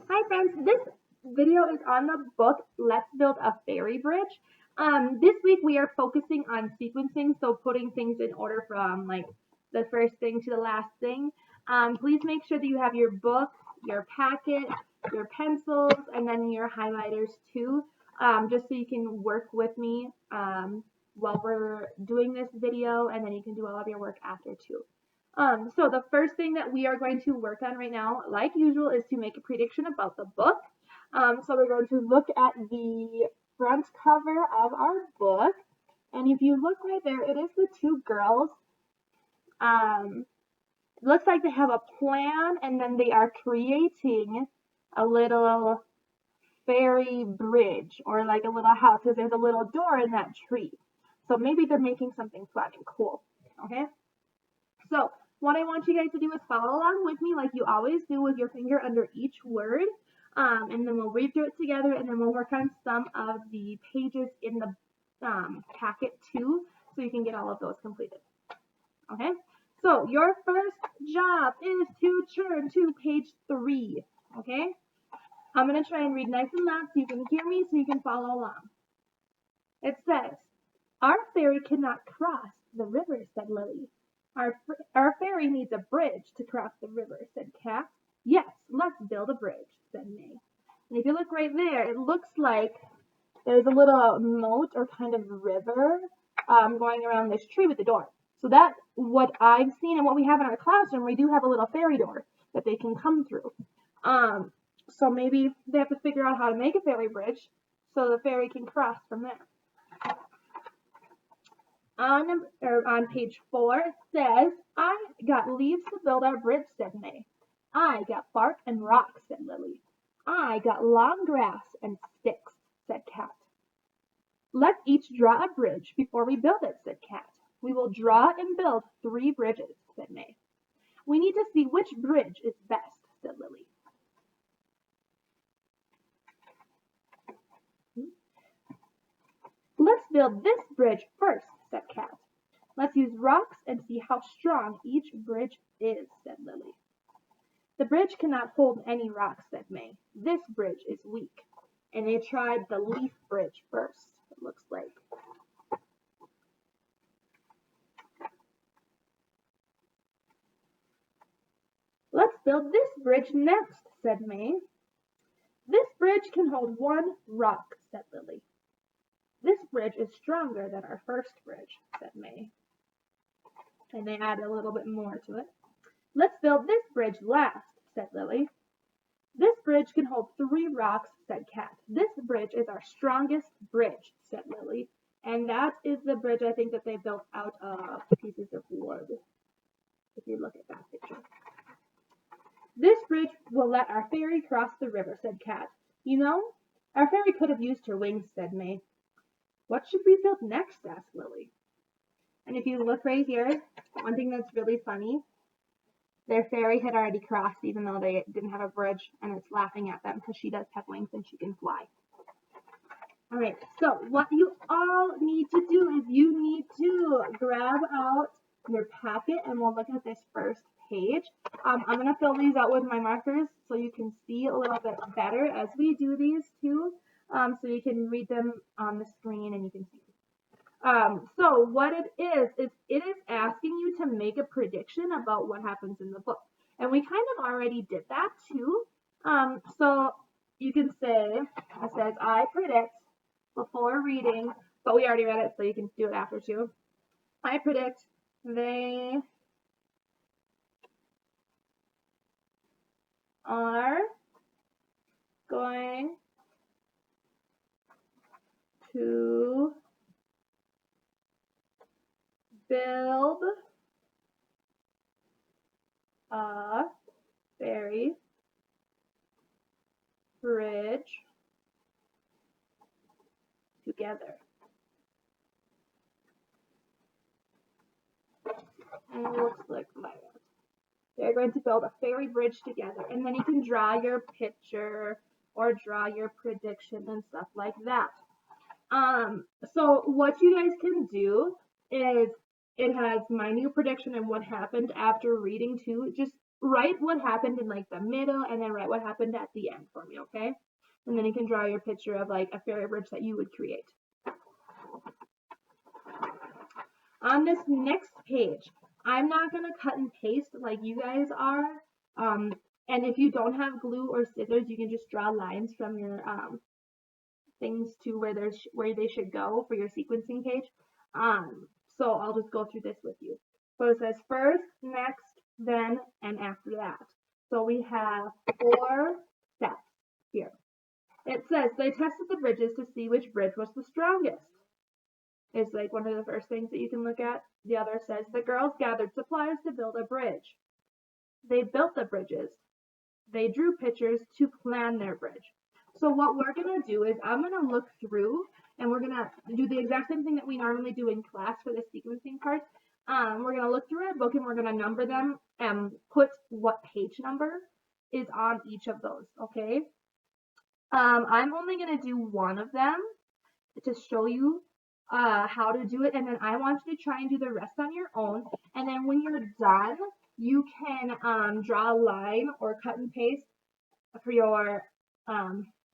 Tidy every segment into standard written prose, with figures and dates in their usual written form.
Hi friends, this video is on the book Let's Build a Fairy Bridge. This week we are focusing on sequencing, so putting things in order from like the first thing to the last thing. Please make sure that you have your book, your packet, your pencils, and then your highlighters too, just so you can work with me while we're doing this video, and then you can do all of your work after too. So the first thing that we are going to work on right now, like usual, is to make a prediction about the book. So we're going to look at the front cover of our book. And if you look right there, it is the two girls. It looks like they have a plan and then they are creating a little fairy bridge or like a little house because there's a little door in that tree. So maybe they're making something fun and cool. Okay? So what I want you guys to do is follow along with me like you always do with your finger under each word. And then we'll read through it together and then we'll work on some of the pages in the packet too so you can get all of those completed. Okay? So your first job is to turn to page 3. Okay? I'm going to try and read nice and loud so you can hear me so you can follow along. It says, "Our fairy cannot cross the river," said Lily. Our fairy needs a bridge to cross the river," said Cat. "Yes, let's build a bridge," said May. And if you look right there, it looks like there's a little moat or kind of river going around this tree with the door. So that's what I've seen and what we have in our classroom. We do have a little fairy door that they can come through. So maybe they have to figure out how to make a fairy bridge so the fairy can cross from there. On page 4, it says, "I got leaves to build our bridge," said May. "I got bark and rocks," said Lily. "I got long grass and sticks," said Cat. "Let's each draw a bridge before we build it," said Cat. "We will draw and build 3 bridges," said May. "We need to see which bridge is best," said Lily. "Let's build this bridge first," said Cat. "Let's use rocks and see how strong each bridge is," said Lily. "The bridge cannot hold any rocks," said May. "This bridge is weak." And they tried the leaf bridge first, it looks like. "Let's build this bridge next," said May. "This bridge can hold 1 rock," said Lily. "This bridge is stronger than our first bridge," said May. And they added a little bit more to it. "Let's build this bridge last," said Lily. "This bridge can hold 3 rocks," said Cat. "This bridge is our strongest bridge," said Lily. And that is the bridge I think that they built out of pieces of wood, if you look at that picture. "This bridge will let our fairy cross the river," said Cat. "You know, our fairy could have used her wings," said May. "What should we build next?" asked Lily. And if you look right here, one thing that's really funny, their fairy had already crossed even though they didn't have a bridge, and it's laughing at them because she does have wings and she can fly. All right, so what you all need to do is you need to grab out your packet and we'll look at this first page. I'm going to fill these out with my markers so you can see a little bit better as we do these too, so you can read them on the screen and you can see. So what it is it is asking you to make a prediction about what happens in the book. And we kind of already did that too. So you can say, it says, "I predict," before reading, but we already read it, so you can do it after too. "I predict they are going to build a fairy bridge together." And it looks like that. They're going to build a fairy bridge together. And then you can draw your picture or draw your prediction and stuff like that. So what you guys can do is, it has my new prediction and what happened after reading too. Just write what happened in like the middle and then write what happened at the end for me, okay? And then you can draw your picture of like a fairy bridge that you would create. On this next page, I'm not going to cut and paste like you guys are. And if you don't have glue or scissors, you can just draw lines from your things to where they should go for your sequencing page. So I'll just go through this with you. So it says first, next, then, and after that. So we have 4 steps here. It says they tested the bridges to see which bridge was the strongest. It's like one of the first things that you can look at. The other says the girls gathered supplies to build a bridge. They built the bridges. They drew pictures to plan their bridge. So what we're going to do is I'm going to look through and we're going to do the exact same thing that we normally do in class for the sequencing part. We're going to look through our book and we're going to number them and put what page number is on each of those, okay? I'm only going to do one of them to show you how to do it, and then I want you to try and do the rest on your own, and then when you're done, you can draw a line or cut and paste for your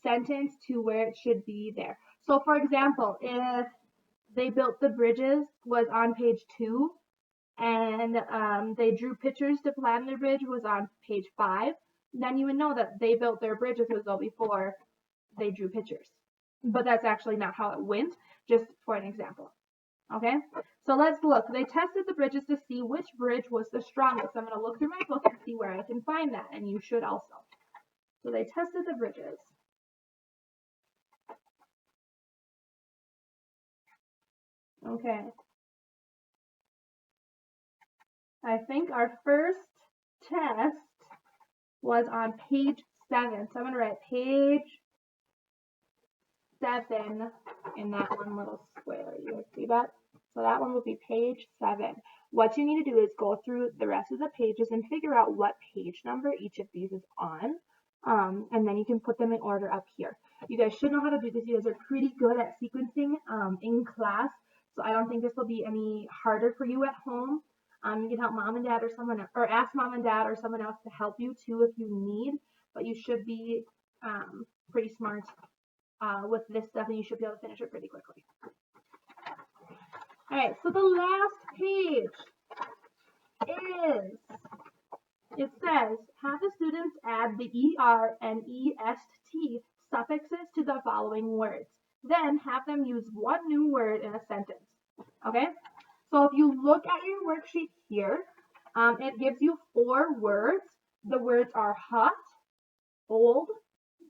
sentence to where it should be there. So for example, if they built the bridges was on page 2, and they drew pictures to plan their bridge was on page 5, then you would know that they built their bridges was though before they drew pictures. But that's actually not how it went, just for an example. Okay, so let's look. They tested the bridges to see which bridge was the strongest. I'm going to look through my book and see where I can find that, and you should also. So they tested the bridges. Okay. I think our first test was on page 7. So I'm going to write page 7 in that one little square. You guys see that? So that one will be page 7. What you need to do is go through the rest of the pages and figure out what page number each of these is on. And then you can put them in order up here. You guys should know how to do this. You guys are pretty good at sequencing in class. So I don't think this will be any harder for you at home. You can help mom and dad or someone else, or ask mom and dad or someone else to help you too if you need. But you should be pretty smart with this stuff, and you should be able to finish it pretty quickly. All right, so the last page is, it says, have the students add the ER and EST suffixes to the following words. Then have them use one new word in a sentence. Okay, so if you look at your worksheet here, it gives you 4 words. The words are hot, old,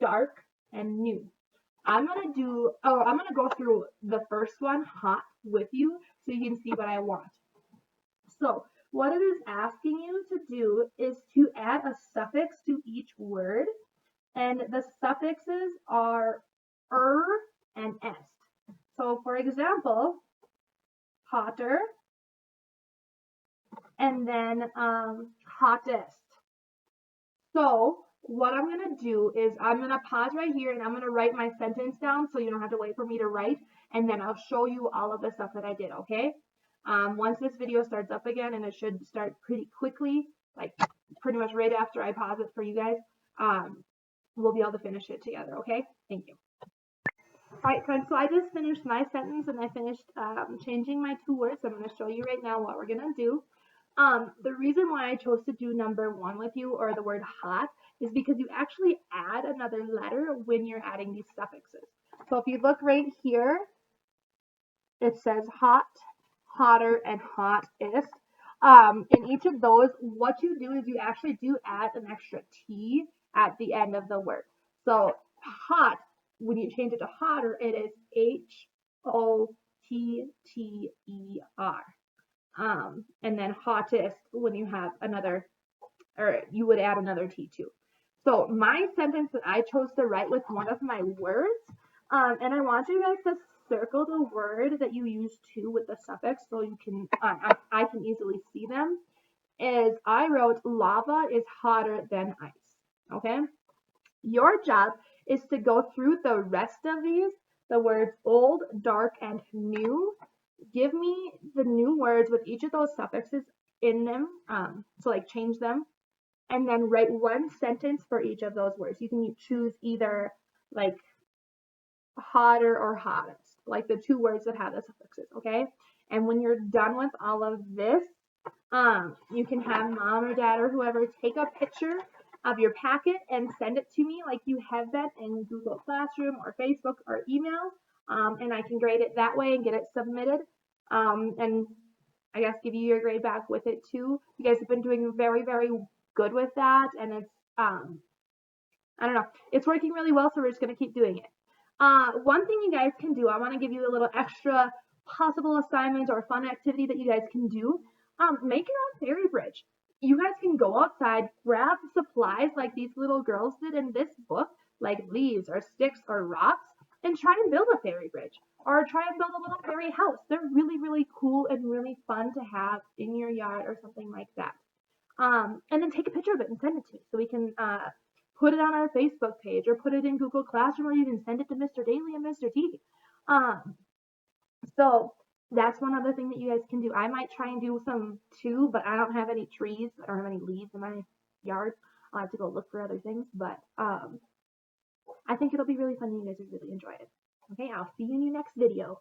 dark, and new. I'm going to go through the first one, hot, with you so you can see what I want. So what it is asking you to do is to add a suffix to each word, and the suffixes are and est. So for example, hotter, and then hottest. So what I'm going to do is I'm going to pause right here and I'm going to write my sentence down so you don't have to wait for me to write, and then I'll show you all of the stuff that I did, okay? Once this video starts up again, and it should start pretty quickly, like pretty much right after I pause it for you guys, we'll be able to finish it together, okay? Thank you. All right, friends, so I just finished my sentence and I finished changing my 2 words. I'm going to show you right now what we're going to do. The reason why I chose to do number 1 with you, or the word hot, is because you actually add another letter when you're adding these suffixes. So if you look right here, it says hot, hotter, and hottest. In each of those, what you do is you actually do add an extra T at the end of the word. So hot, when you change it to hotter, it is H-O-T-T-E-R. And then hottest, when you have another, or you would add another T too. So my sentence that I chose to write with one of my words, and I want you guys to circle the word that you use too with the suffix so you can, I can easily see them, is I wrote lava is hotter than ice, okay? Your job is to go through the rest of these, the words old, dark, and new. Give me the new words with each of those suffixes in them, so like change them and then write one sentence for each of those words. You can choose either like hotter or hottest, like the two words that have the suffixes, okay? And when you're done with all of this, you can have mom or dad or whoever take a picture of your packet and send it to me like you have been in Google Classroom or Facebook or email, and I can grade it that way and get it submitted, and I guess give you your grade back with it too. You guys have been doing very, very good with that, and it's, I don't know, it's working really well, so we're just going to keep doing it. One thing you guys can do, I want to give you a little extra possible assignment or fun activity that you guys can do. Make your own fairy bridge. You guys can go outside, grab supplies like these little girls did in this book, like leaves or sticks or rocks, and try and build a fairy bridge. Or try and build a little fairy house. They're really, really cool and really fun to have in your yard or something like that. And then take a picture of it and send it to me so we can put it on our Facebook page or put it in Google Classroom or even send it to Mr. Daly and Mr. T. So that's one other thing that you guys can do. I might try and do some too, but I don't have any trees. I don't have any leaves in my yard. I'll have to go look for other things, but I think it'll be really fun and you guys will really enjoy it. Okay, I'll see you in your next video.